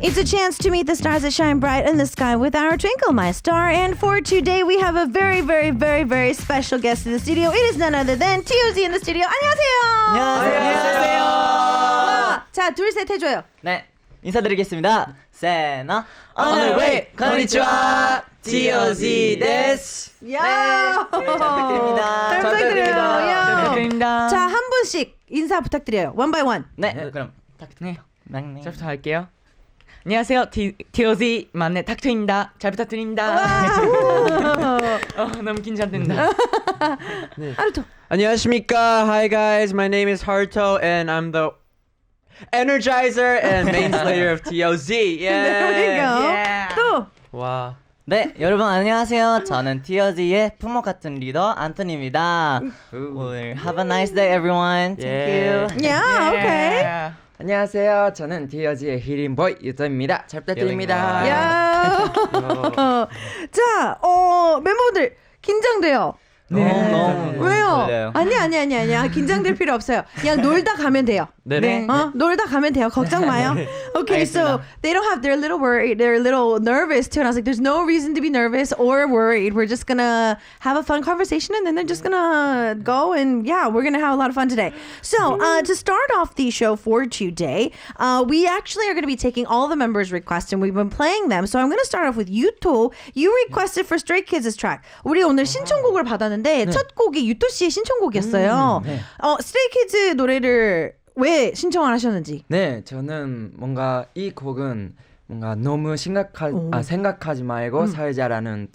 It's a chance to meet the stars that shine bright in the sky with our Twinkle My Star. And for today, we have a very, very, very, very special guest in the studio. It is none other than TOZ in the studio. 안녕하세요. 안녕하세요. 자, 둘, 셋 해줘요. 네, 인사드리겠습니다. 세나 오늘웨이 konnichiwa TOZ 데스. 야, 네, 부탁드립니다. 잘 부탁드려요. 자, 한 분씩 인사 부탁드려요. One by one. 네, 그럼 부탁드려요. 저부터 할게요. 안녕하세요. TOZ 만의 탁트입니다. 잘 부탁드립니다. 너무 긴장된다. 네. 하루토. 안녕하십니까. Hi guys, my name is Haruto and I'm the energizer and main slayer of TOZ. Yeah. There we go. Yeah. 또. 와. 네, 여러분 안녕하세요. 저는 TOZ의 품목 같은 리더 안토니입니다. 오늘 have a nice day everyone. Thank you. Yeah, okay. 안녕하세요. 저는 TOZ의 힐링보이 유토입니다. 잘 부탁드립니다. 야. 자, 멤버분들 긴장돼요. 너무 왜요? 졸려요. 아니야. 긴장될 필요 없어요. 그냥 놀다 가면 돼요. 네네. 놀다 가면 돼요. 걱정 마요. Okay, so they don't have, they're a little worried, they're a little nervous too. And I was like, there's no reason to be nervous or worried. We're just gonna have a fun conversation and then they're just gonna go and yeah, we're gonna have a lot of fun today. So to start off the show for today, we actually are gonna be taking all the members' requests and we've been playing them. So I'm gonna start off with Yuto. You requested for Stray Kids' track. 우리 오늘 신청곡을 받았는데 첫 곡이 유토 씨의 신청곡이었어요. Stray Kids 노래를 왜 신청을 하셨는지? 네, 저는 뭔가 이 곡은 뭔가 너무 생각하지 말고 살자라는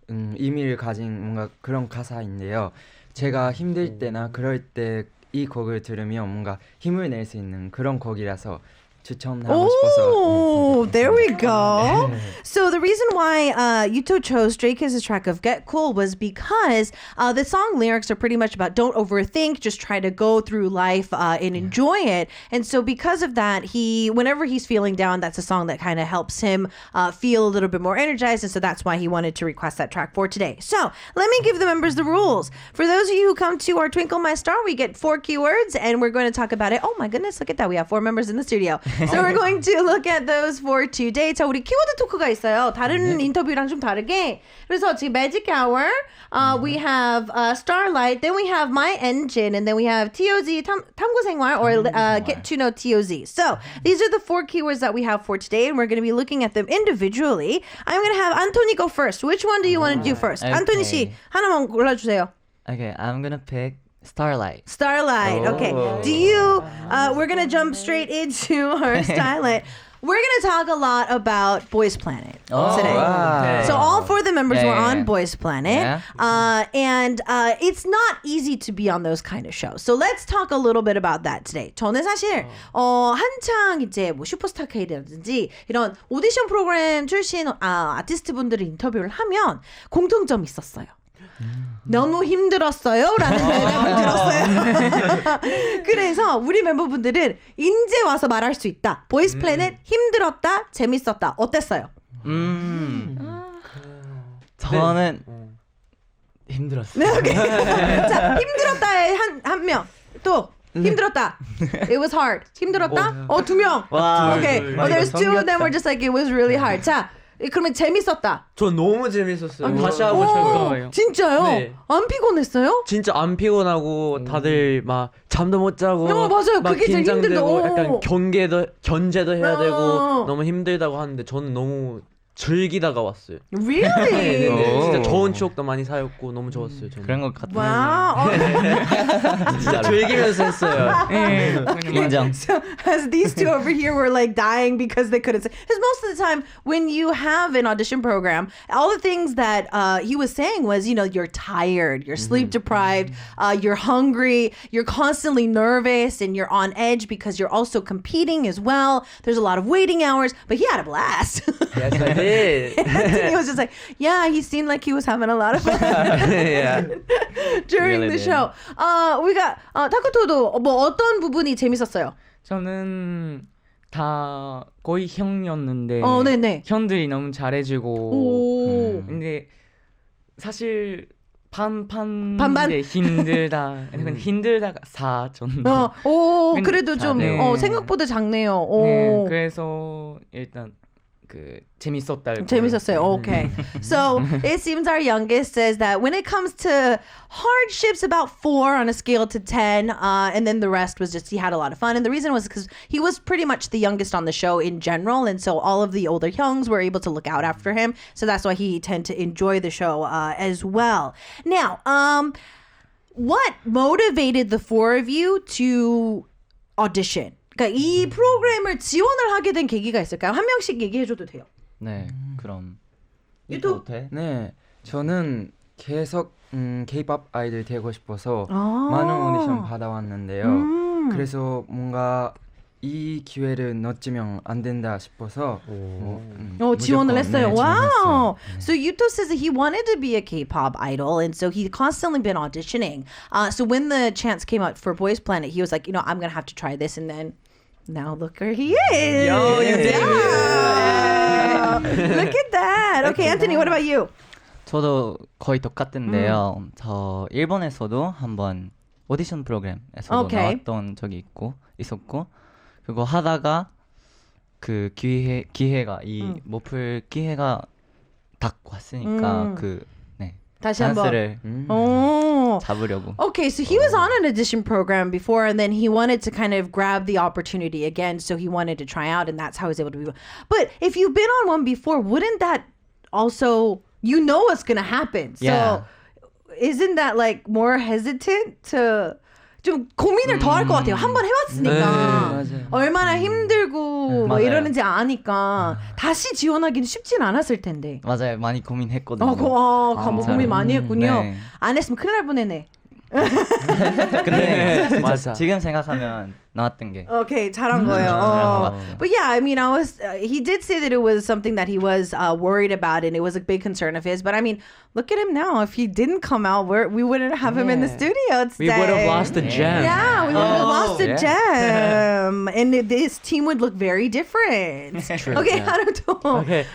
의미를 가진 뭔가 그런 가사인데요. 제가 힘들 때나 그럴 때 이 곡을 들으면 뭔가 힘을 낼 수 있는 그런 곡이라서 추천하고 싶어서. Oh, there we go. So the reason why Yuto chose Stray Kids' track of Get Cool was because the song lyrics are pretty much about don't overthink, just try to go through life and enjoy it. And so because of that, whenever he's feeling down, that's a song that kind of helps him feel a little bit more energized. And so that's why he wanted to request that track for today. So let me give the members the rules. For those of you who come to our Twinkle My Star, we get 4 keywords and we're going to talk about it. Oh my goodness, look at that. We have 4 members in the studio. So we're going to look at those for today. 자, 우리 키워드 토크가 있어요. 다른 인터뷰랑 좀 다르게. 그래서 지금 Magic Hour, we have Starlight, then we have My Engine, and then we have TOZ, 탐구생활, or Get to Know TOZ. So these are the 4 keywords that we have for today, and we're going to be looking at them individually. I'm going to have Anthony go first. Which one do you want to do first? Okay. Anthony 씨, 하나만 골라주세요. Okay, I'm gonna pick Starlight. Starlight. Okay. Do you? We're gonna jump straight into our Starlight. We're gonna talk a lot about Boys Planet today. Wow. So all 4 of the members were on yeah. Boys Planet, and it's not easy to be on those kind of shows. So let's talk a little bit about that today. 저는 사실 한창 이제 뭐 슈퍼스타 K라든지 이런 오디션 프로그램 출신 아티스트 분들을 인터뷰를 하면 공통점이 있었어요. 너무 힘들었어요 라는 대답을 들었어요. 그래서 우리 멤버분들은 이제 와서 말할 수 있다. 보이스 플래닛 힘들었다, 재밌었다. 어땠어요? 저는 힘들었어요. 네, 오케이. 자, 힘들었다에 한 명. 또 힘들었다. It was hard. 힘들었다? 2명. 와. Okay. There's 2 of them were just like it was really hard. 자, 그러면 재밌었다. 전 너무 재밌었어요. 다시 하고 싶어요. 진짜요? 네. 안 피곤했어요? 진짜 안 피곤하고 다들 막 잠도 못 자고 맞아요. 막 그게 제일 긴장되고 힘들다. 약간 견제도 해야 되고 너무 힘들다고 하는데 저는 너무 즐기다가 왔어요. Really? 네. 진짜 좋은 추억도 많이 쌓였고 너무 좋았어요. 저는. 그런 것 같아요. Wow. 진짜 즐기면서 했어요. 인정. So as these 2 over here were like dying because they couldn't say, because most of the time when you have an audition program, all the things that he was saying was, you know, you're tired, you're sleep deprived, you're hungry, you're constantly nervous, and you're on edge because you're also competing as well. There's a lot of waiting hours, but he had a blast. Yes, I did. Anthony was just like, yeah, he seemed like he was having a lot of fun yeah. during Really the did. show. 우리가 타쿠토도 뭐 어떤 부분이 재밌었어요? 저는 다 거의 형이었는데 네네. 형들이 너무 잘해주고 오. 근데 사실 반반? 네, 힘들다. 근데 힘들다가 4 정도. 오, 근데 그래도 좀 네. 생각보다 작네요. 오. 네, 그래서 일단 그 재밌었다. 재밌었어요. Okay. So it seems our youngest says that when it comes to hardships, about 4 on a scale to 10, and then the rest was just he had a lot of fun. And the reason was because he was pretty much the youngest on the show in general, and so all of the older youngs were able to look out after him. So that's why he tend to enjoy the show as well. Now, what motivated the 4 of you to audition? 그러니까 이 프로그램을 지원을 하게 된 계기가 있을까요? 한 명씩 얘기해줘도 돼요. 네, 그럼 유토? 돼? 네, 저는 계속 K-pop 아이돌 되고 싶어서 많은 오디션 받아왔는데요. 그래서 뭔가 이 기회를 놓치면 안 된다 싶어서 지원을 했어요. 네, Wow. 지원했어요. So Yuto says that he wanted to be a K-pop idol, and so he constantly been auditioning. So when the chance came out for Boys Planet, he was like, I'm gonna have to try this, and then now look where he is. Yo, you did it. Yeah. Look at that. Okay, Anthony, what about you? 저도 거의 똑같은데요. 저 일본에서도 한번 오디션 프로그램에서도 오케이. 나왔던 적이 있었고 그거 하다가 그 기회가 이 모플 기회가 딱 왔으니까 다시 한번. 찬스를 Oh. 잡으려고. Okay, so he was on an audition program before, and then he wanted to kind of grab the opportunity again, so he wanted to try out, and that's how he was able to be. But if you've been on one before, wouldn't that also, what's going to happen? So Yeah. isn't that like more hesitant to 좀 고민을 더 할 것 같아요. 한 번 해봤으니까 맞아요. 얼마나 힘들고 뭐 맞아요. 이러는지 아니까 다시 지원하기는 쉽진 않았을 텐데. 맞아요, 많이 고민했거든요. 뭐 고민 많이 했군요. 네. 안 했으면 큰일 날 뻔했네. 근데 맞아. 지금 생각하면 나왔던 게 Okay, 잘한 거예요. 잘한 것 같아요. But yeah, I mean, he did say that it was something that he was worried about, and it was a big concern of his. But I mean, look at him now. If he didn't come out, we wouldn't have him in the studio today. We would have lost the gem. Yeah, we would have lost a yeah. gem, and this team would look very different. Okay, 하루도. Okay.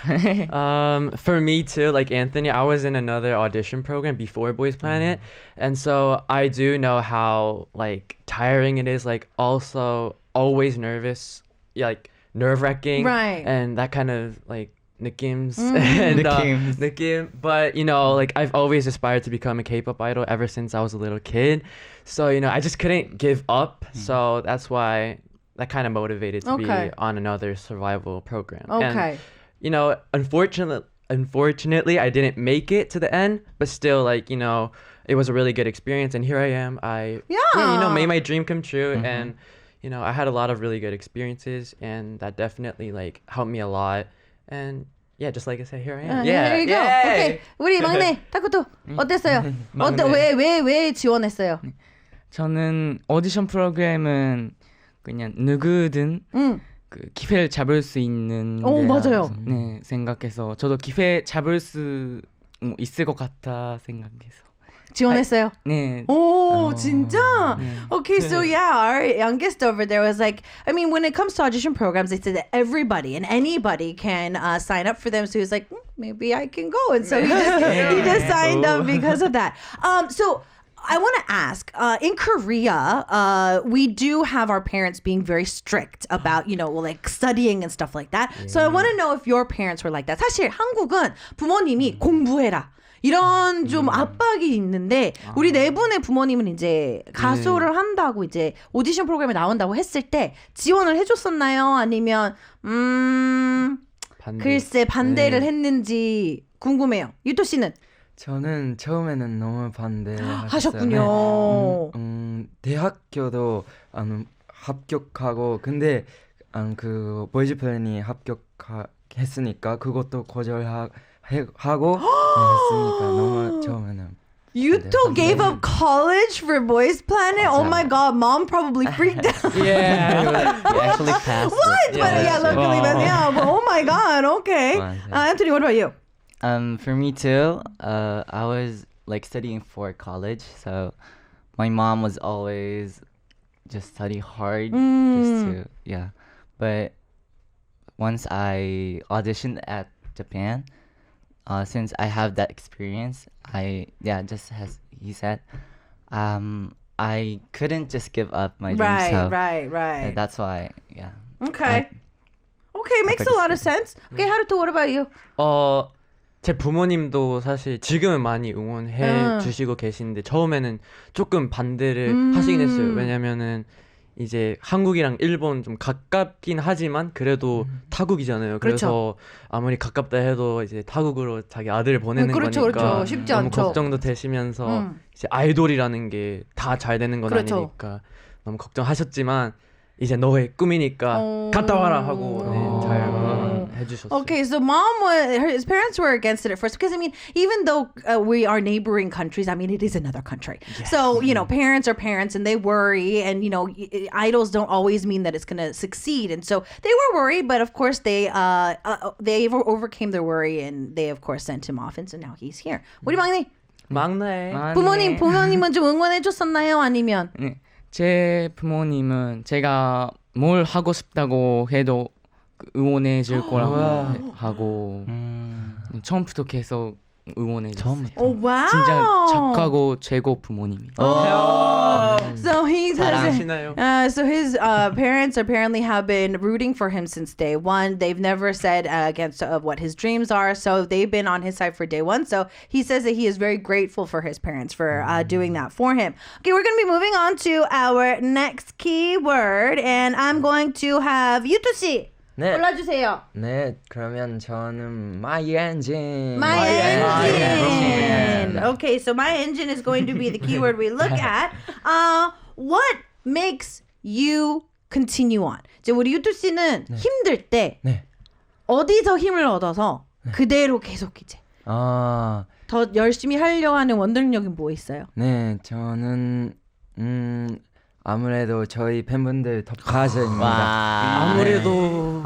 For me too, like Anthony, I was in another audition program before Boys Planet, and so I do know how like tiring it is. Like also always nervous, like nerve-wracking, Right. And that kind of like 느낌s and 느낌. 느낌. But like I've always aspired to become a K-pop idol ever since I was a little kid. So I just couldn't give up. So that's why that kind of motivated to Okay. be on another survival program. Okay. And unfortunately, I didn't make it to the end, but still, like, it was a really good experience. And here I am. Made my dream come true. And, I had a lot of really good experiences, and that definitely, like, helped me a lot. And, yeah, just like I said, here I am. There you go. Yay! Okay, 우리 막내 타쿠토 어땠어요? 왜 지원했어요? 저는 오디션 프로그램은 그냥 누구든 그 기회를 잡을 수 있는 맞아요. 네, 생각해서 저도 기회 잡을 수 있을 것 같아 생각해서 지원했어요? 네. 오, 진짜? Okay, so yeah, our youngest over there was like, I mean, when it comes to audition programs, they said that everybody and anybody can sign up for them. So he was like, maybe I can go. And so he just signed up because of that. So I want to ask, in Korea, we do have our parents being very strict about, like studying and stuff like that. So I want to know if your parents were like that. 사실 한국은 부모님이 공부해라. 이런 좀 압박이 있는데 우리 네 분의 부모님은 이제 가수를 한다고 이제 오디션 프로그램에 나온다고 했을 때 지원을 해줬었나요? 아니면 글쎄 반대를 했는지 궁금해요. 유토 씨는? 저는 처음에는 너무 반대하셨어요. 하셨군요. 대학교도 합격하고 근데 그 보이즈 플랜이 합격했으니까 그것도 거절하고 했으니까 너무 처음에는 Yuto gave up college for Boys Planet? Oh my god, mom probably freaked out. Yeah. You actually passed. What? it. But yeah, luckily, but yeah, but oh my god, okay. Anthony, what about you? For me too, I was like studying for college, so my mom was always just study hard, just to But once I auditioned at Japan, since I have that experience, just as he said, I couldn't just give up my dreams. So Right. that's why, Okay. Okay, makes a lot of sense. Okay, Haruto, what about you? 제 부모님도 사실 지금은 많이 응원해 주시고 계시는데 처음에는 조금 반대를 하시긴 했어요. 왜냐면은 이제 한국이랑 일본 좀 가깝긴 하지만 그래도 타국이잖아요. 그래서 아무리 가깝다 해도 이제 타국으로 자기 아들을 보내는 거니까 그렇죠. 쉽지 너무 않죠. 걱정도 되시면서 이제 아이돌이라는 게 다 잘 되는 건 아니니까 너무 걱정하셨지만 이제 너의 꿈이니까 갔다 와라 하고 잘 해주셨어요. Okay, so his parents were against it at first because I mean, even though we are neighboring countries, I mean, it is another country. Yes. So parents are parents and they worry, and idols don't always mean that it's going to succeed, and so they were worried. But of course, they overcame their worry and they of course sent him off, and so now he's here. 우리 막내 막내. 부모님은 좀 응원해줬었나요? 아니면 제 부모님은 제가 뭘 하고 싶다고 해도 응원해 줄 거라고 하고 처음부터 계속 응원해 줬어요. wow. 진짜 착하고 최고 부모님이. So he 잘하시나요? so his parents apparently have been rooting for him since day one. They've never said against what his dreams are, so they've been on his side for day one. So he says that he is very grateful for his parents for doing that for him. Okay, we're going to be moving on to our next keyword, and I'm going to have Yuto 씨. 네. 골라주세요. 네, 그러면 저는 My Engine. My engine. Okay, so my engine is going to be the keyword we look at. What makes you continue on? 이제 우리 유투 씨는 힘들 때 어디서 힘을 얻어서 그대로 계속 이제 더 열심히 하려고 하는 원동력이 뭐 있어요? 네, 저는 아무래도 저희 팬분들 덕화제입니다. 아무래도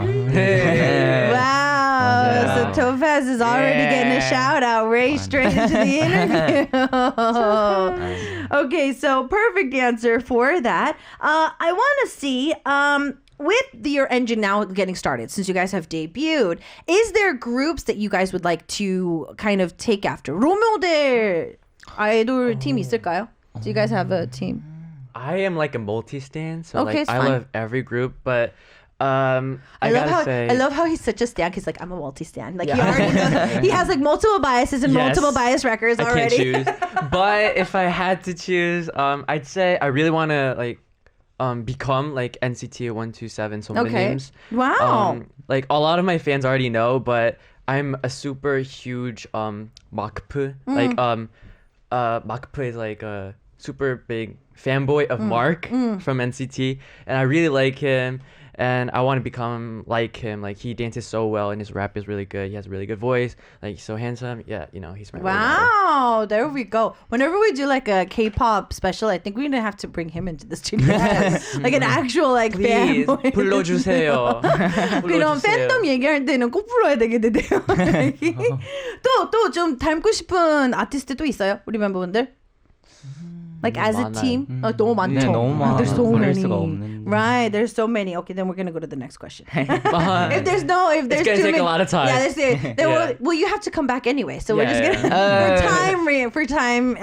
Wow. So Topaz is already getting a shout out right straight into the interview. Okay, so perfect answer for that. I want to see with your engine now getting started, since you guys have debuted, is there groups that you guys would like to kind of take after? 로미오들 아이돌 팀 있을까요? Do you guys have a team? I am like a multi-stan, so Okay, like it's I fine. love every group, but I gotta say, I love how he's such a stan. He's like, I'm a multi-stan. Like he already knows, he has like multiple biases and Yes. multiple bias records I already. can't choose. But if I had to choose, I'd say I really want to like become like NCT 127 so many Okay. names. Wow. Like a lot of my fans already know, but I'm a super huge 막프. Like 막프 is like a super big fanboy of Mark from NCT, and I really like him, and I want to become like him. Like he dances so well, and his rap is really good. He has a really good voice. Like he's so handsome. Yeah, he's my role model. Wow, there we go. Whenever we do like a K-pop special, I think we're gonna have to bring him into the studio. Like an actual like Please fanboy. 불러주세요. 그럼 팬덤 얘기할 때는 꼭 불러야 되겠는데요. 또 좀 닮고 싶은 아티스트 또 있어요? 우리 멤버분들? Like as a 많아요. team? 너무 많죠. 네, 너무 많아요. There's so 고를 many. 수가 없는데. Right, there's so many. Okay, then we're gonna go to the next question. if there's It's gonna too take many, a lot of time. Yeah, that's it. Then Yeah. well, you have to come back anyway. So we're just Yeah, gonna for time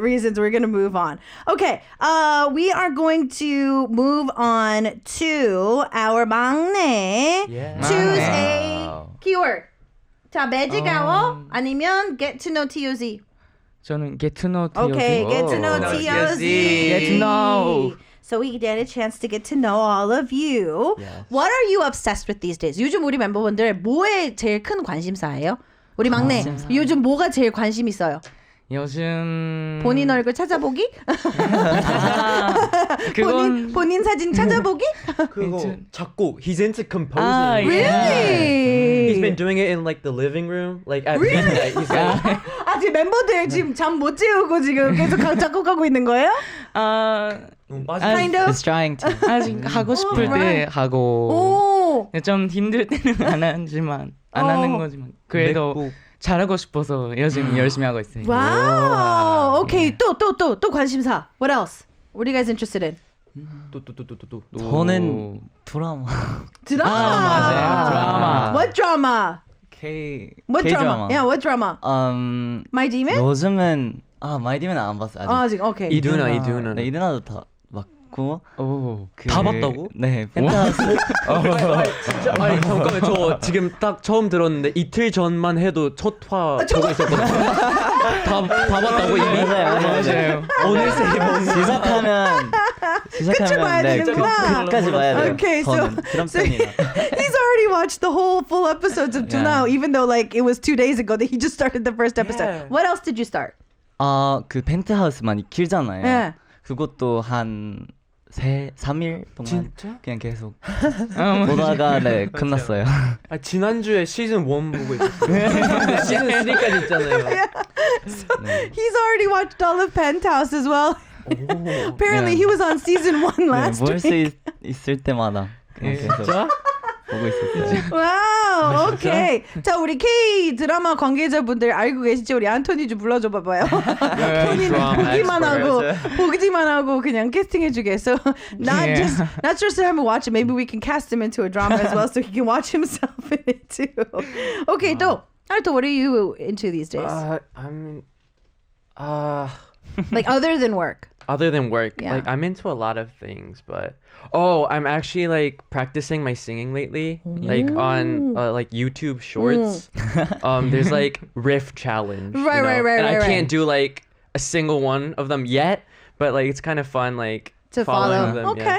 reasons, we're gonna move on. Okay, we are going to move on to our 막내. Yeah. Choose a keyword. 자, 매직아워 아니면 get to know TOZ. 저는 get to know Okay, get to know Oh, TOZ. Get to know. So we get a chance to get to know all of you. Yes. What are you obsessed with these days? 요즘 우리 멤버분들 뭐에 제일 큰 관심사예요? 우리 막내 요즘 뭐가 제일 관심 있어요? 요즘 본인 얼굴 찾아보기? 그건 본인 사진 찾아보기? 그거 작곡. He's into composing. Really? He's been doing it in like the living room, like at midnight. He's like, 아직 멤버들 지금 잠 못 재우고 지금 계속 작곡하고 있는 거예요? Kind of? He's trying to. 아직 하고 싶을 때 right. 하고 오. 좀 힘들 때는 안 하는 거지만 그래도 맥북. 잘하고 싶어서 요즘 열심히 하고 있어요. Wow. Okay, 또 관심사. What else? What are you guys interested in? 또. 저는 드라마. 드라마. 맞아요. 드라마. What drama? What drama? K-drama. Yeah, what drama? My Demon? 요즘은 마이디는 안 봤어요. 아직. 아직 오케이. 이두나. 네, 이두나도 다 봤고. 오. 다 봤다고? 네, 펜트하우스. 진짜 아니 잠깐만 저 지금 딱 처음 들었는데 이틀 전만 해도 첫 화 보고 있었거든요. 다 봤다고 이미? 맞아요. 오늘 세번 시작하면 봐야 네, 되는구나. 끝까지 봐야 돼요. Okay, so 저는 그런 편이라. he's already watched the whole full episodes of Tunao, even though like it was 2 days ago that he just started the first episode. Yeah. What else did you start? 그 펜트하우스 많이 길잖아요. 네. 그것도 한 3일 동안 진짜? 그냥 계속 보다가 네, 끝났어요. 아 지난주에 시즌 1 보고 있었어요. 시즌 3까지 있잖아요. He's already watched all of Penthouse as well. Apparently, 네. he was on season 1 last 볼 수 week. 있을 때마다 그냥 계속 진짜? 보고 있었어요. Wow, okay. 자, 우리 K 드라마 관계자분들 알고 계시죠? 우리 안토니 좀 불러줘 봐봐요. 본인 drama 보기만 하고 expert. 보기만 하고 그냥 캐스팅해주게. So not just to have him watch it. Maybe we can cast him into a drama as well, so he can watch himself in it too. Okay, 또 Naruto, what are you into these days? Like other than work. Other than work, Yeah. like I'm into a lot of things, but I'm actually like practicing my singing lately, like on like YouTube Shorts. There's like riff challenge, you Right, know? right, and I right. can't do like a single one of them yet, but like it's kind of fun, like To following follow. them. Yeah.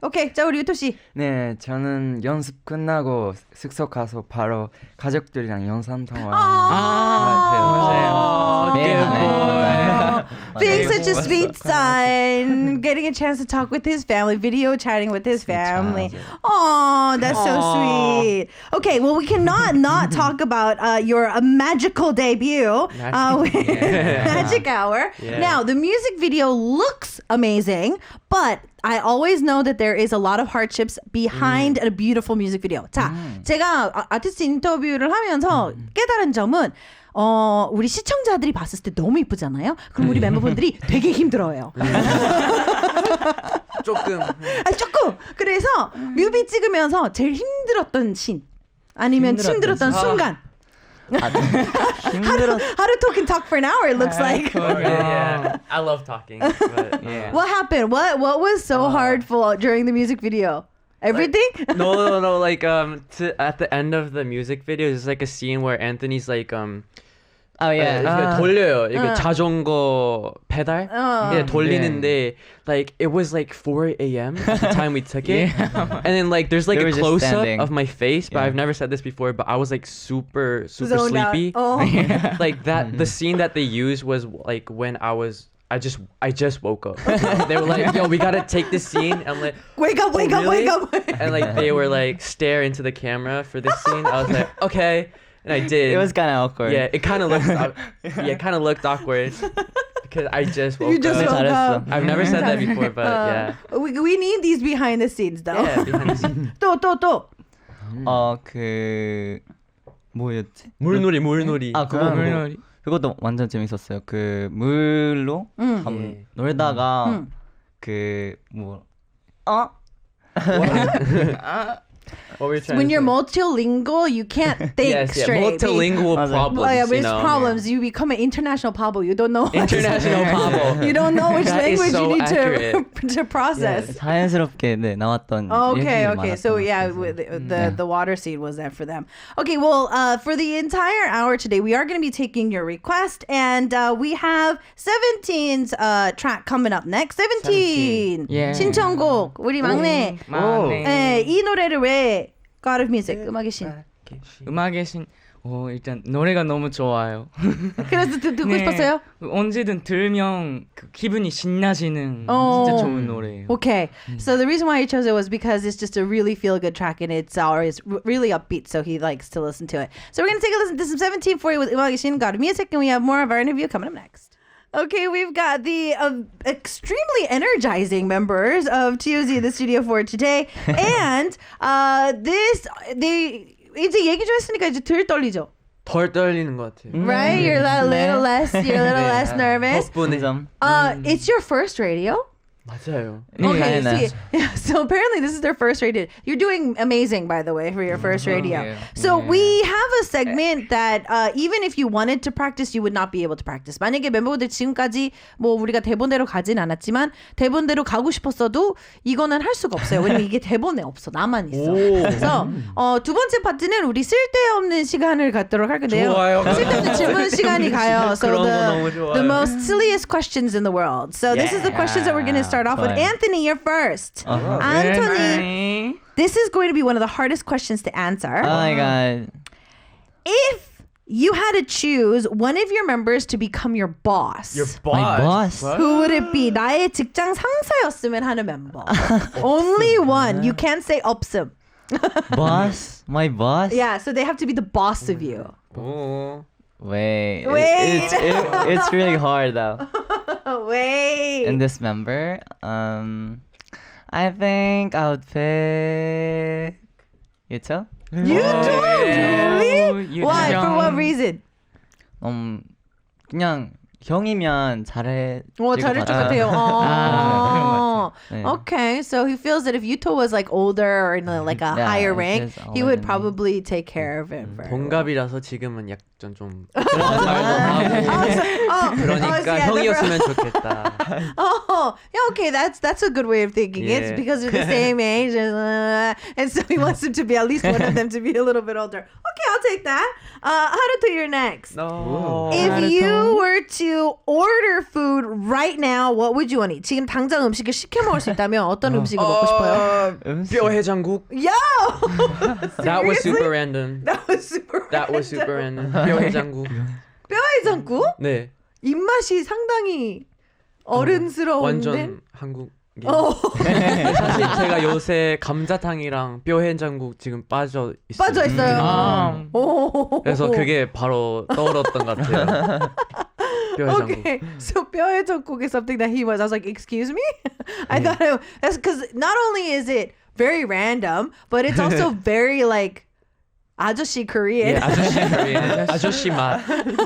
Okay. 자, 우리 유토 씨. 네, 저는 연습 끝나고 숙소 가서 바로 가족들이랑 영상 통화. Oh, 맞아요. being such a sweet son, getting a chance to talk with his family, video chatting with his family. Oh, that's so sweet. Okay, well, we cannot not talk about your magical debut, Magic Hour. Yeah. Now, the music video looks amazing, but I always know that there is a lot of hardships behind a beautiful music video. 자, 제가 아티스트 인터뷰를 하면서 깨달은 점은 우리 시청자들이 봤을 때 너무 이쁘잖아요. 그럼 우리 멤버분들이 되게 힘들어요. 조금. 조금. 그래서 뮤비 찍으면서 제일 힘들었던 신 아니면 힘들었던 순간. 힘들었. How to talk and talk for an hour, it looks like. Yeah, I love talking, but yeah. What happened? What was so hard for during the music video? Everything? No. Like at the end of the music video, there's like a scene where Anthony's like yeah. 이렇게 돌려요. 이게 자전거 페달 돌리는데 like it was like 4 a.m. at the time we took it. And then like there's like They a were just close up standing. of my face, but Yeah. I've never said this before, but I was like super Zoned out. sleepy. Oh. Like that the scene that they used was like when I just woke up. They were like, "Yo, we gotta take this scene." I'm like, Wake up. really?" And like they were like stare into the camera for this scene. I was like, okay, and I did. It was kind of awkward. Yeah, it kind of looked awkward because I just woke You just up. woke up. I've never said that before, but yeah. We need these behind the scenes though. Yeah, behind the scenes. 또. 그 뭐였지? 물놀이. 그거 물놀이. 그것도 완전 재밌었어요. 그 물로 한번 놀다가 What were you trying When to you're say? multilingual, you can't think straight. multilingual 맞아요. problems. Yeah, you there's know? problems. You become an international Pablo. You don't know. International Pablo. You don't know which That is language so you need accurate. to process. 자연스럽게 나왔던 Okay. 얘기들이 So 많았던 yeah, 것 같아요. the water scene was that for them. Okay, well, for the entire hour today, we are going to be taking your request, and we have 17's track coming up next. 17. Yeah. 신청곡 우리 막내. 막내. 네, 이 노래를 왜 God of Music 음악의 신. 음악의 신. 일단 노래가 너무 좋아요. 그래서 듣고 싶었어요? 언제든 들으면 그 기분이 신나지는 진짜 좋은 노래예요. Okay, so the reason why he chose it was because it's just a really feel-good track and it's always really upbeat, so he likes to listen to it. So we're going to take a listen to some 17 for you with 음악의 신, God of Music, and we have more of our interview coming up next. Okay, we've got the extremely energizing members of TOZ in the studio for today. And 이제 얘기 좀 했으니까 이제 덜 떨리죠? 덜 떨리는 것 같아요. Right? You're a little less nervous. 덕분에. It's your first radio? 맞아요. Okay, Kinda. see, yeah, so apparently this is their first radio. You're doing amazing, by the way, for your first radio. you. So we have a segment that even if you wanted to practice, you would not be able to practice. 만약에 멤버들 지금까지 뭐 우리가 대본대로 가진 않았지만 대본대로 가고 싶었어도 이거는 할 수가 없어요. 왜냐면 이게 대본에 없어. 나만 있어. 그래서 두 번째 파트는 우리 쓸데없는 시간을 갖도록 할 건데요. 좋아요. 쓸데없는 질문 시간이 가요. So 그런 거 너무 좋아요. the most silliest questions in the world. So this is the questions that we're going to start off with. 좋아요. Anthony, you're first. Anthony, this is going to be one of the hardest questions to answer. Oh my god. If you had to choose one of your members to become your boss, My boss. who would it be? 나의 직장 상사였으면 하는 멤버. Only one. You can't say 없음. Boss? My boss? Yeah, so they have to be the boss of you. Wait. Wait. It's really hard though. Wait. And this member, I think I would pick Yuto. You too, really? you Why? too. For what reason? 그냥 형이면 잘해. 잘할 것 같아요. 네. Okay, so he feels that if Yuto was like older or in like a Yeah, higher if rank, he's he older would than me. probably take care of him. 동갑이라서 지금은 약간 좀 Oh, 그러니까 yeah, 형이었으면 좋겠다. Oh, yeah, okay, that's a good way of thinking. It's Yeah. because they're the same age, and so he wants them to be at least one of them to be a little bit older. Okay, I'll take that. Haruto, you're next. No. If you were to order food right now, what would you want to eat? 지금 당장 음식을 시켜 먹을 수 있다면 어떤 음식을 먹고 싶어요? 뼈 해장국. Yo! That was Seriously? super random. That was super That was super random. 뼈 해장국. 뼈해장국? 네. 입맛이 상당히 어른스러운데? 완전 한국. 어. 사실 제가 요새 감자탕이랑 뼈 해장국 지금 빠져 있어요. 빠져 있어요. 오. 그래서 그게 바로 떠올랐던 것 같아요. 뼈 해장국. Okay, so 뼈해장국 is something that he was. I was like, excuse me? I thought that's because not only is it very random, but it's also very like 아저씨 Korean. 예, 아저씨 Korean. 아저씨 맛.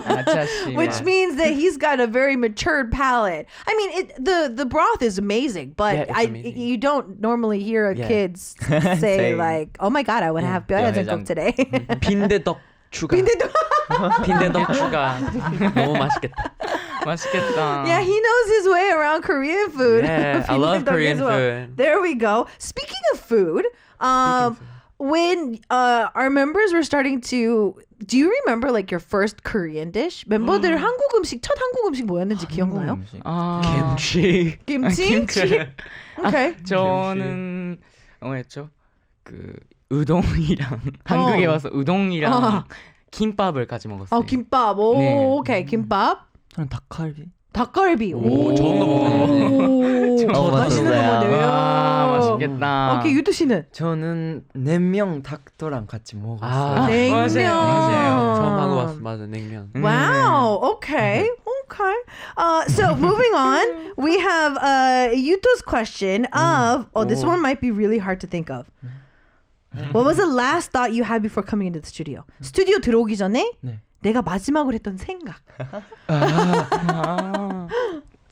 아저씨. Which means that he's got a very matured palate. I mean, the broth is amazing, but Yeah, it's amazing. you don't normally hear Yeah. kids say Say. like, "Oh my god, I want to have 뼈해장국 today." 빈대떡 추가. 빈대떡 추가. 너무 맛있겠다. 맛있겠다. Yeah, he knows his way around Korean food. Yeah, I love Korean food. There we go. Speaking of food, when our members were starting to, do you remember like your first Korean dish? 멤버들 한국 음식 첫 한국 음식 뭐였는지 기억나요? 아, 김치. 김치? Okay. 저는 뭐였죠? 그 우동이랑 한국에 와서 우동이랑 김밥을 같이 먹었어요. 김밥. 오, 네. 오케이. 김밥. 저는 닭갈비. 닭갈비. 오, 좋은 거 먹었네. 맛있는 거 먹네요. 와, 맛있겠다. 오케이, 유도 씨는? 저는 냉면 닭도랑 같이 먹었어요. 아, 냉면. 맞아요. 처음 한국 왔어. 맞아, 냉면. Wow. Okay. Okay. So moving on, we have Yuto's question of. Oh, this one might be really hard to think of. What was the last thought you had before coming into the studio? 스튜디오 들어오기 전에 네. 내가 마지막으로 했던 생각.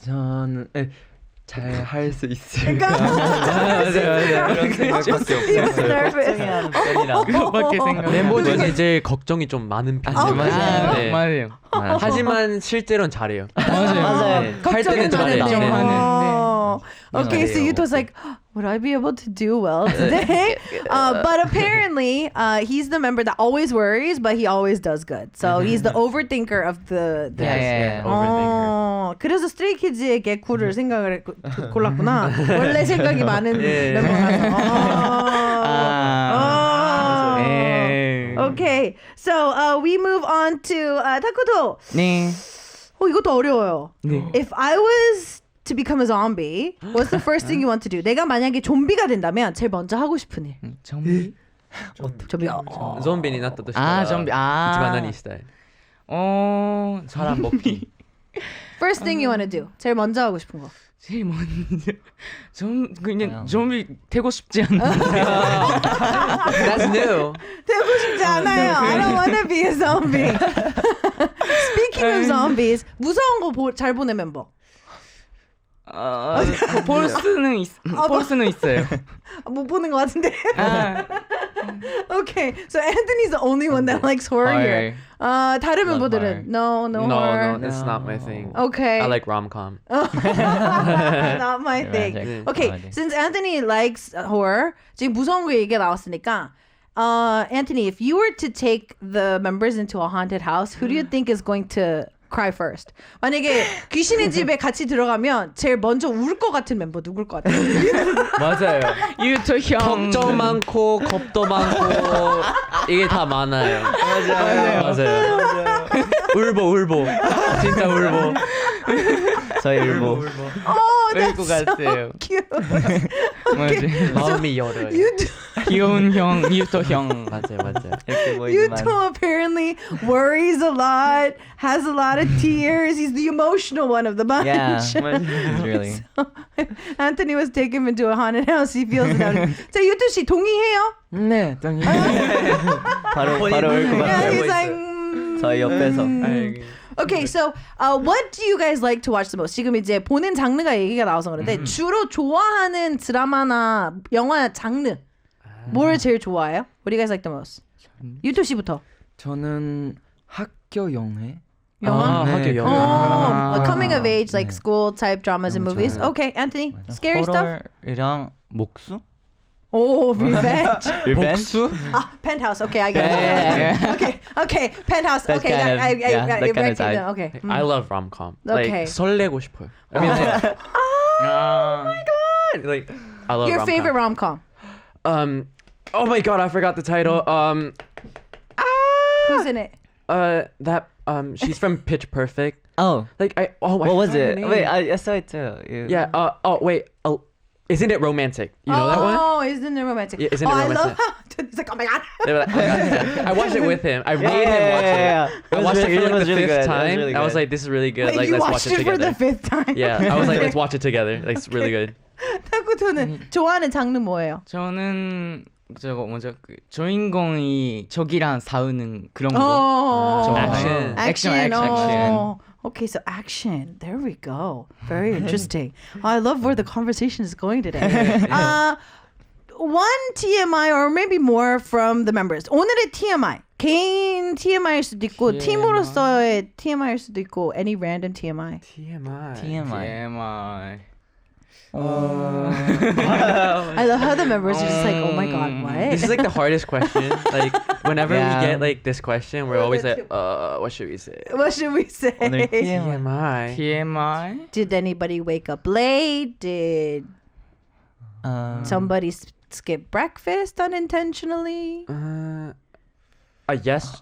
저는 잘 할 수 있을까? 그런 생각밖에 nervous. 그거밖에 생각. 멤버 중에 제일 걱정이 좀 많은 편이에요. 그래요? 네. 맞아요. 하지만 실제로는 잘해요. 맞아요. 할 때는 잘해요. 걱정은 네. Oh. Okay, so Yuto's like, would I be able to do well today? But apparently, he's the member that always worries, but he always does good. So he's the overthinker of the. Yeah. 그래서 스트레이키즈에게 쿨을 생각을 골랐구나. 원래 생각이 많은 멤버라서. Okay, so we move on to 타쿠도. 네. 이것도 어려워요. 네. If I was to become a zombie, what's the first thing you want to do? 내가 만약에 좀비가 된다면 제일 먼저 하고 싶은 일. 좀비? 좀비. ゾンビになったとしたら 아, 좀비. 아. 一番何したい? 사람 먹기. First thing you want to do. 제일 먼저 하고 싶은 거. 제일 먼저 그냥 좀비 되고 싶지 않는데. That's new. 되고 싶지 않아요. I don't want to be a zombie. Speaking of zombies, 무서운 거 잘 보는 멤버. 볼 수는 있어요. 못 보는 것 같은데. 아, Okay, so Anthony's the only one that likes horror here. 다른 Love 멤버들은 no horror. No, it's not my thing. Okay. I like rom-com. Not my thing. Romantic Okay, comedy. since Anthony likes horror, 지금 무서운 거 얘기가 나왔으니까, Anthony, if you were to take the members into a haunted house, who do you think is going to cry first? 만약에 귀신의 집에 같이 들어가면 제일 먼저 울 것 같은 멤버 누굴 것 같아요? 맞아요. 유토 형. 걱정 많고 겁도 많고 이게 다 많아요. 맞아요. 울보. 진짜 울보. 저희 울보. Oh, 울 that's 것 so 같아요. cute. 맞아요. 마음이 열어요. 귀여운 형, 유토 형. 맞아요. 이렇게 보이지만 Yuto apparently worries a lot, has a lot of tears. He's the emotional one of the bunch. yeah, it's really. Anthony was taken into a haunted house. He feels it out. 자, 유토 씨 동의해요? 네, 동의. 바로 올 것 Yeah, 같아요. he's like. 저희 옆에서. Okay, so what do you guys like to watch the most? 지금 이제 보는 장르가 얘기가 나와서 그런데 주로 좋아하는 드라마나 영화 장르 뭘 제일 좋아해요? What do you guys like the most? 유토 씨부터. 저는 학교 영화. 영화? 학교 Oh, 영화. coming of age, like school type dramas and movies. Okay, Anthony, scary stuff. 호러랑 목수? Oh, revenge. 복수? Penthouse. Okay, I get it. Yeah. Okay, Penthouse. That Okay, kind of- I yeah, that kind of recognize type. it. Okay. I love rom-com. Okay. Like 설레고 싶어요. I mean, like I love Your rom-com. favorite rom-com? Oh my god, I forgot the title. Who's in it? She's from Pitch Perfect. Oh, Like I what was forgot her it? name. Wait, I saw it too. Yeah. Isn't it romantic? You know that one? Oh, isn't it romantic? Yeah, isn't it I love romantic? how he's like, oh my god. They were like, I watched it with him. I made him watch it. I watched it for like the fifth time. I was like, this is really good. Wait, Like, you let's watched watch it it for the together. 5th time. Yeah, I was like, let's watch it together. Like, it's really good. 탁구토는 좋아하는 장르 뭐예요? 저는 저거 먼저 그 주인공이 적이랑 싸우는 그런 거. Oh, 액션. Oh. Okay, so action. There we go. Very interesting. I love where the conversation is going today. One TMI or maybe more from the members. 오늘의 TMI. 개인 TMI일 수도 있고 팀으로서의 TMI일 수도 있고 any random TMI. TMI. TMI. I love how the members are just like, oh my god, what? This is like the hardest question. Like, whenever Yeah. we get like this question, we're always like, what should we say? What should we say? 오늘 TMI. TMI. TMI. Did anybody wake up late? Did somebody skip breakfast unintentionally? Yes.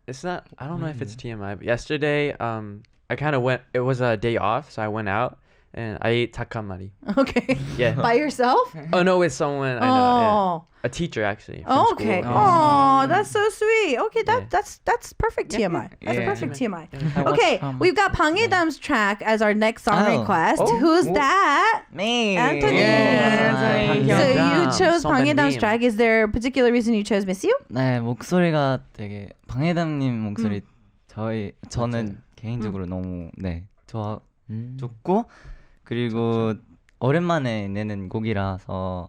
It's not. I don't know if it's TMI, but yesterday, I kind of went. It was a day off, so I went out and I ate takamari. Okay. Yeah. By yourself? Oh no, with someone I know. Yeah. A teacher actually. From Oh, okay. School. Oh, that's so sweet. Okay, Yeah. that's perfect TMI. That's Yeah. perfect TMI. Okay, we've got 방해담's track as our next song Oh. request. Who's that? Me. Anthony. Anthony. So you chose 선배님. 방해담's track. Is there a particular reason you chose Miss You? 네, 목소리가 되게 방해담님 목소리 저는 개인적으로 너무 좋고 그리고 오랜만에 내는 곡이라서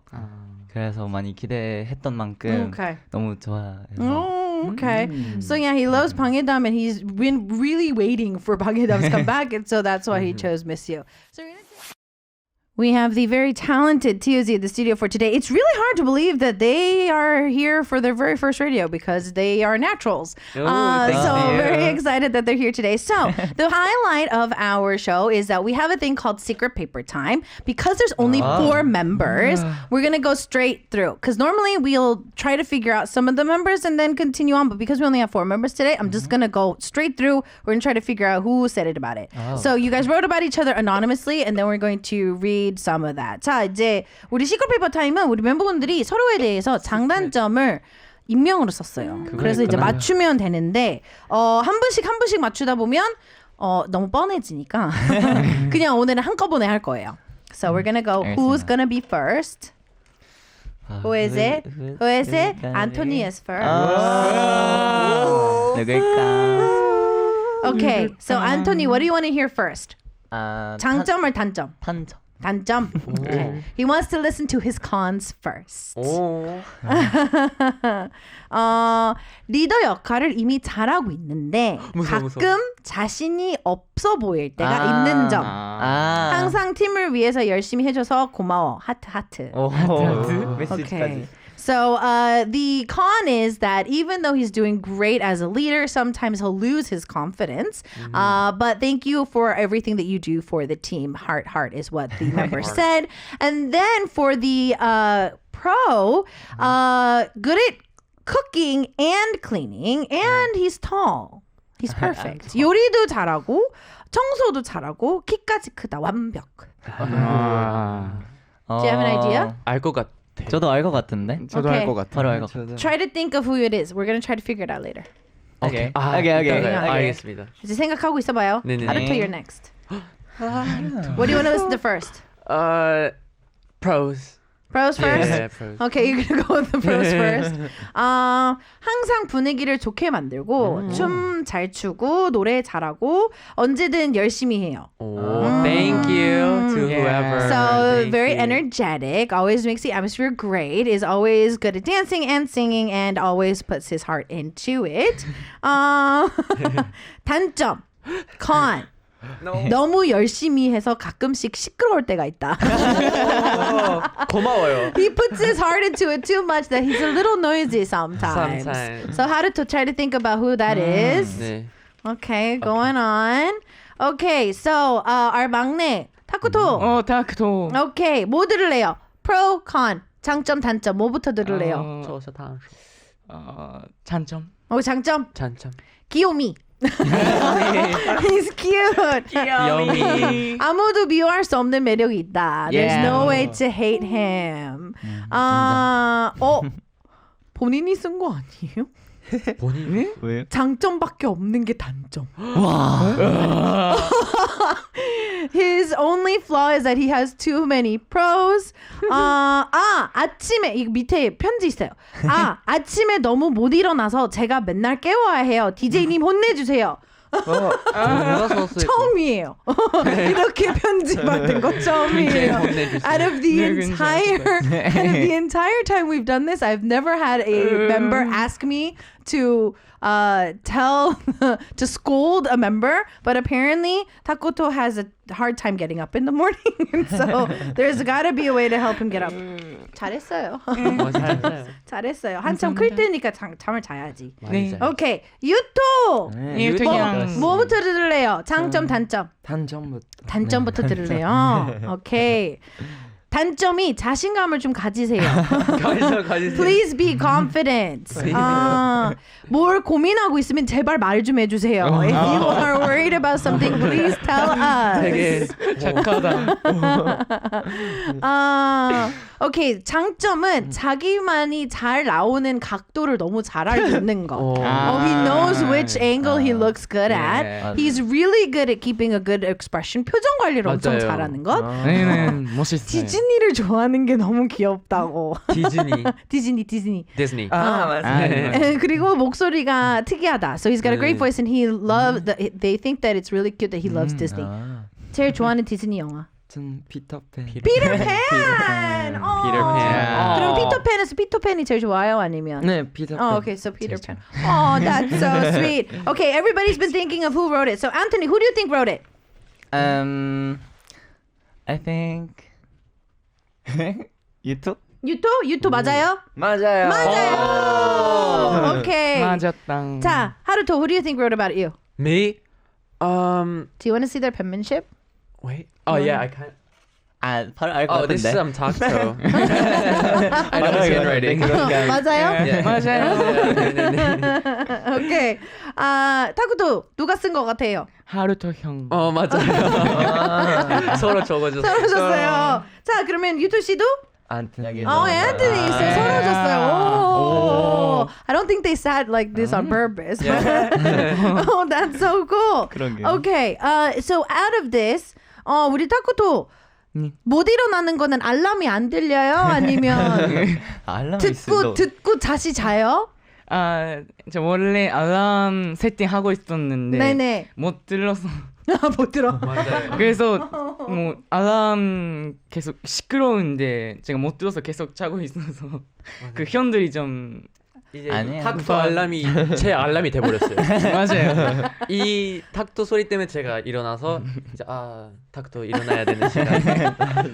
그래서 많이 기대했던 만큼 Okay. 너무 좋아해서 Oh, okay. So yeah, he loves 방해담 and he's been really waiting for 방해담's come back, and so that's why he chose Miss You. So we're gonna we have the very talented TOZ in the studio for today. It's really hard to believe that they are here for their very first radio because they are naturals. So you. very excited that they're here today. So the highlight of our show is that we have a thing called Secret Paper Time. Because there's only 4 members, we're going to go straight through. Because normally we'll try to figure out some of the members and then continue on. But because we only have 4 members today, I'm just going to go straight through. We're going to try to figure out who said it about it. So you guys wrote about each other anonymously and then we're going to read some of that. 자, 이제 우리 시크릿 페이퍼 타임은 우리 멤버분들이 서로에 대해서 장단점을 익명으로 썼어요. 그래서 이제 맞추면 되는데 한 분씩 맞추다 보면 너무 뻔해지니까 그냥 오늘은 한꺼번에 할 거예요. So we're gonna go. Who's gonna be first? Who is it? Who is it? Anthony is first. 누굴까? Okay. So Anthony, what do you want to hear first? 장점 or 단점? 단점. 단점. Okay. He wants to listen to his cons first. 오. 리더 역할을 이미 잘하고 있는데 무서워. 가끔 자신이 없어 보일 때가 있는 점. 항상 팀을 위해서 열심히 해줘서 고마워. 하트 하트. 메시지까지. So the con is that even though he's doing great as a leader, sometimes he'll lose his confidence. But thank you for everything that you do for the team. Heart, heart is what the member said. And then for the pro, good at cooking and cleaning, and he's tall. He's perfect. 요리도 잘하고 청소도 잘하고 키까지 크다. 완벽. Do you have an idea? 알 것 같아. 저도 알 것 같은데. 저도 Okay. 알 것 같아요. 바로 알 것 같아. Try to think of who it is. We're gonna try to figure it out later. 오케이. 아, 오케이. 이따가요. 알겠습니다. 이제 생각하고 있어봐요. 네네. 하루토, you're next. What do you want to listen to first? Pros. Pros first? Yeah, pros. Okay, you're gonna go with the pros first. 항상 분위기를 좋게 만들고 춤 잘 추고 노래 잘하고 언제든 열심히 해요. Thank you to whoever. So Thank very you. energetic, always makes the atmosphere great, is always good at dancing and singing, and always puts his heart into it. 단점, con. 너무 열심히 해서 가끔씩 시끄러울 때가 있다. 고마워요. He puts his heart into it too much that he's a little noisy sometimes. Sometimes. So how to try to think about who that is. 네. Okay, going on. Okay, so our 막내 타쿠토. 다크토. Okay, 뭐 들을래요? Pro, con, 장점, 단점 뭐부터 들을래요? 저 다음. 장점. 장점. 장점. 귀요미. He's cute. Yummy. 아무도 미워할 수 없는 매력이 있다. There's Yeah. no way to hate him. 본인이 쓴 거 아니에요? 본인? 왜요? 장점밖에 없는 게 단점. His only flaw is that he has too many pros. 아침에 이거 밑에 편지 있어요. 아침에 너무 못 일어나서 제가 맨날 깨워야 해요. DJ님 혼내주세요. 내가 썼어요. 처음이에요. 이렇게 편지 받은 거 처음이에요. Out of the entire time we've done this, I've never had a member ask me to to scold a member, but apparently Takoto has a hard time getting up in the morning, and so there's got to be a way to help him get up. 잘했어요. 잘했어요. 잘했어요. 한참 클 때니까 잠을 자야지. 네. 오케이, 유토. 유토 형. 뭐부터 들을래요? 장점, 단점. 단점부터 들을래요. 오케이. 단점이 자신감을 좀 가지세요. 가지세요. Please be confident. 뭘 고민하고 있으면 제발 말 좀 해주세요. If you are worried about something, please tell us. 되게 착하다. 오케이. 장점은 자기만이 잘 나오는 각도를 너무 잘 알고 있는 거. He knows which angle he looks good at. He's really good at keeping a good expression. 표정 관리를 엄청 맞아요. 잘하는 것. 네, 멋있어요. 디즈니를 좋아하는 게 너무 귀엽다고. 디즈니. 디즈니. 그리고 목소리가 특이하다. So he's got a great voice and he loves. They think that it's really cute that he loves Disney. 제일 좋아하는 디즈니 영화. 전 피터팬. 피터팬. 그럼 피터팬에서 피터팬이 제일 좋아요, 아니면? 네, 피터팬. Oh, okay, so Peter Pan. Oh, that's so sweet. Okay, everybody's been thinking of who wrote it. So Anthony, who do you think wrote it? I think 유튜브? 유토 맞아요? 맞아요. 맞아요. Okay. 맞았다. 자, Haruto, who do you think wrote about you? Me? Do you want to see their penmanship? Wait. Oh yeah, I can't. 바로 알 것 Oh, this is 같은데. Takto. I know his handwriting. 맞아요? Yeah. 맞아요. 오케이. 타쿠도 누가 쓴 것 같아요? 하루토 형. 맞아요. 서로 적어줬어요. 서로 줬어요. 자, 그러면 유토 씨도? 안토니. 앤토니 있어요. 서로 줬어요. I don't think they sat like this on purpose. Oh, that's so cool. 그러게요. Okay. So out of this, 우리 타쿠도 못 일어나는 거는 알람이 안 들려요? 아니면 알람이 있어도. 듣고 다시 자요? 저 원래 알람 세팅하고 있었는데 네네. 못 들어서 못 들어. 맞아요. 그래서 뭐 알람 계속 시끄러운데 제가 못 들어서 계속 자고 있어서 그 현들이 좀 이제 아니에요. 탁도 알람이 제 알람이 돼버렸어요. 맞아요. 이 탁도 소리 때문에 제가 일어나서 이제 탁도 일어나야 되는 시간.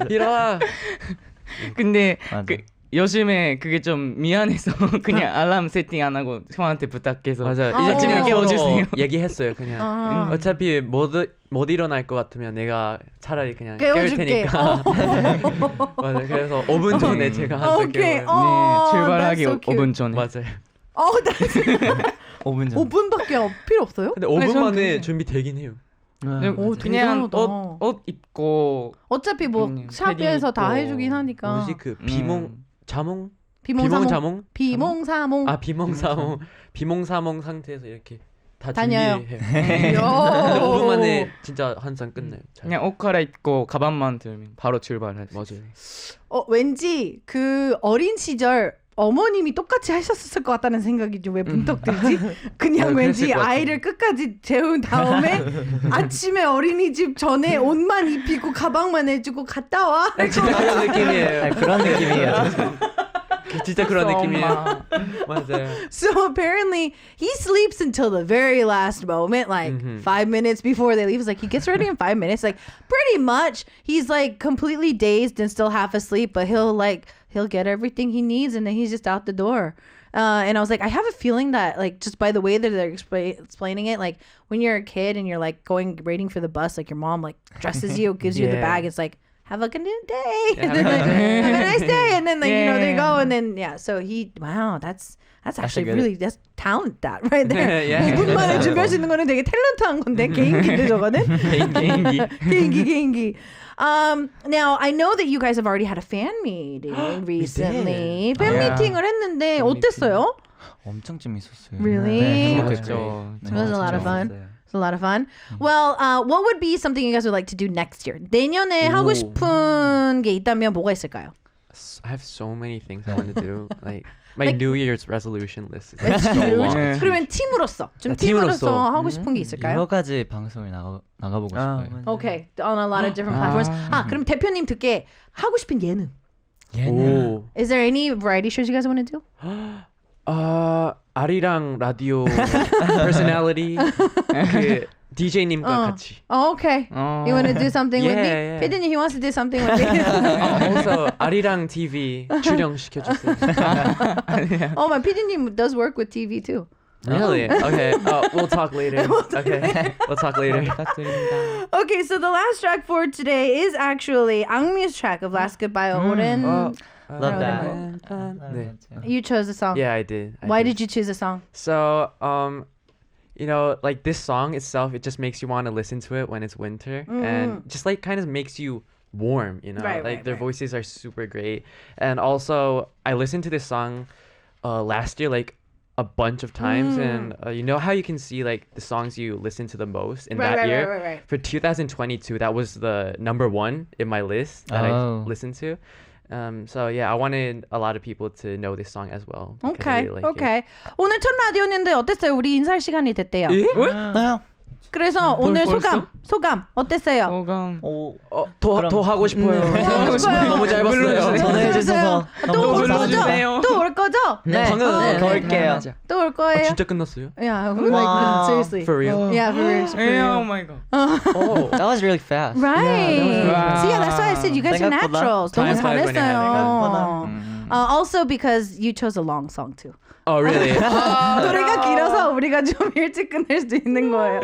일어나. 근데 맞아. 그 요즘에 그게 좀 미안해서 그냥 알람 세팅 안 하고 형한테 부탁해서 맞아요. 아, 이제 어. 깨워주세요. 얘기했어요. 그냥 어차피 못 일어날 것 같으면 내가 차라리 그냥 깨울 깨워줄게. 테니까. 맞아요. 그래서 5분 전에 제가 항상 오케이. 깨워요. 네, 출발하기 that's so cute. 5분 전에. 맞아요. that's 5분 전. 5분밖에 필요 없어요? 근데 5분 저는 만에 그게- 준비되긴 해요. 오, 그냥 대단하다. 옷 입고 어차피 뭐 샵에서 다 패딩 해주긴 입고. 하니까. 뭐지 그 자몽? 비몽사몽. 비몽 자몽? 비몽사몽. 비몽사몽 상태에서 이렇게 다 다녀요. 준비해요. 요. 근데 5분 만에 진짜 항상 끝내요. 잘. 그냥 옷 갈아입고 가방만 들면 바로 출발할 수 맞아요. 왠지 그 어린 시절 어머님이 똑같이 하셨을 것 같다는 생각이 좀 왜 문득 들지? 그냥 왠지 그랬을 것 같아요. 아이를 끝까지 재운 다음에 아침에 어린이집 전에 옷만 입히고 가방만 해주고 갔다 와. 진짜 그런 느낌이에요. 그런 느낌이에요. 진짜. 진짜 그런 느낌이에요. 엄마. 맞아요. So apparently he sleeps until the very last moment, like 5 minutes before they leave. It's like he gets ready in 5 minutes. Like pretty much he's like completely dazed and still half asleep, but he'll get everything he needs and then he's just out the door. And I was like, I have a feeling that like just by the way that they're explaining it, like when you're a kid and you're like waiting for the bus, like your mom like dresses you, gives you the Yeah. bag. It's like, have a good day. And then, like, have a nice day. And then like, you know, they go and then, yeah. So that's actually good. really, that's talent that right there. Yeah. 5분 만에 준비할 수 있는 거는 되게 탤런트한 건데, 개인기인데 저거는. 개인기. Now I know that you guys have already had a fan meeting recently. 팬 Yeah. 미팅을 했는데 어땠어요? 엄청 재밌었어요. Really? 네, 그렇죠. It was a lot of fun. 재밌었어요. It's a lot of fun. Well, what would be something you guys would like to do next year? 내년에 하고 싶은 게 있다면 뭐가 있을까요? I have so many things I want to do. Like my New Year's resolution list is Let's so do long. it. 그러면 팀으로서 좀 아, 팀으로서. 팀으로서 하고 싶은 게 있을까요? 여러 가지 방송을 나가보고 싶어요. Okay, on a lot of different platforms. 그럼 대표님 듣게 하고 싶은 예능. 오. Is there any variety shows you guys want to do? 아리랑 라디오 personality 그 DJ님과 같이. Oh, okay. You want to do something with me? Yeah. 피디님, he wants to do something with me. also 아리랑 TV 출연 시켜주세요. Oh, my 피디님 does work with TV too. Really? Okay. We'll talk later. Okay. We'll talk later. 부탁드립니다. Okay, so the last track for today is actually Angmi's track of Last Goodbye 오랜. Love that. 네. You chose the song. Yeah, I did. Why did you choose the song? So, you know, like this song itself, it just makes you want to listen to it when it's winter, and just like kind of makes you warm. You know, Right, like right, their right. voices are super great, and also I listened to this song last year, like a bunch of times, and you know how you can see like the songs you listen to the most in that year. Right. For 2022, that was the number one in my list that I Oh. listened to. So yeah, I wanted a lot of people to know this song as well. because I Okay, really like it. okay. 오늘 첫 라디오인데 어땠어요? 우리 인사할 시간이 됐대요. 그래서 오늘 벌써? 소감 어땠어요? 소감. 더 하고 싶어요. 하고 싶어요. 너무 잘 봤어요. 전해주셔서 너무 또 올 감사합니다. 거죠? 또 올 거죠? 네, 더 올게요. 또 올 거예요? 진짜 끝났어요? Yeah, like seriously. For real? Yeah, for real. Oh my god. Oh. That was really fast. Right. Wow. So yeah, that's why I said you guys are 생각보다 naturals. 너무 time flies when you're 잘했어요. Also because you chose a long song too. Oh, really? 노래가 길어서 우리가 좀 일찍 끝낼 수 있는 거예요.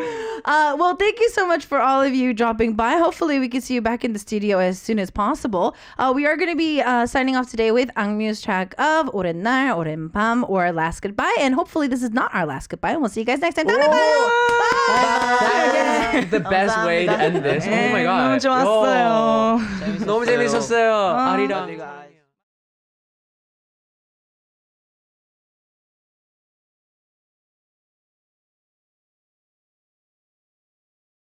Well, thank you so much for all of you dropping by. Hopefully we can see you back in the studio as soon as possible. We are going to be signing off today with Angmyu's track of 오랜 날, 오랜 밤, or Last Goodbye. And hopefully this is not our last goodbye. And we'll see you guys next time. 다음에 봐요. Bye. The best way to end this. Oh my god. 너무 좋았어요. 너무 재밌었어요. 아리랑.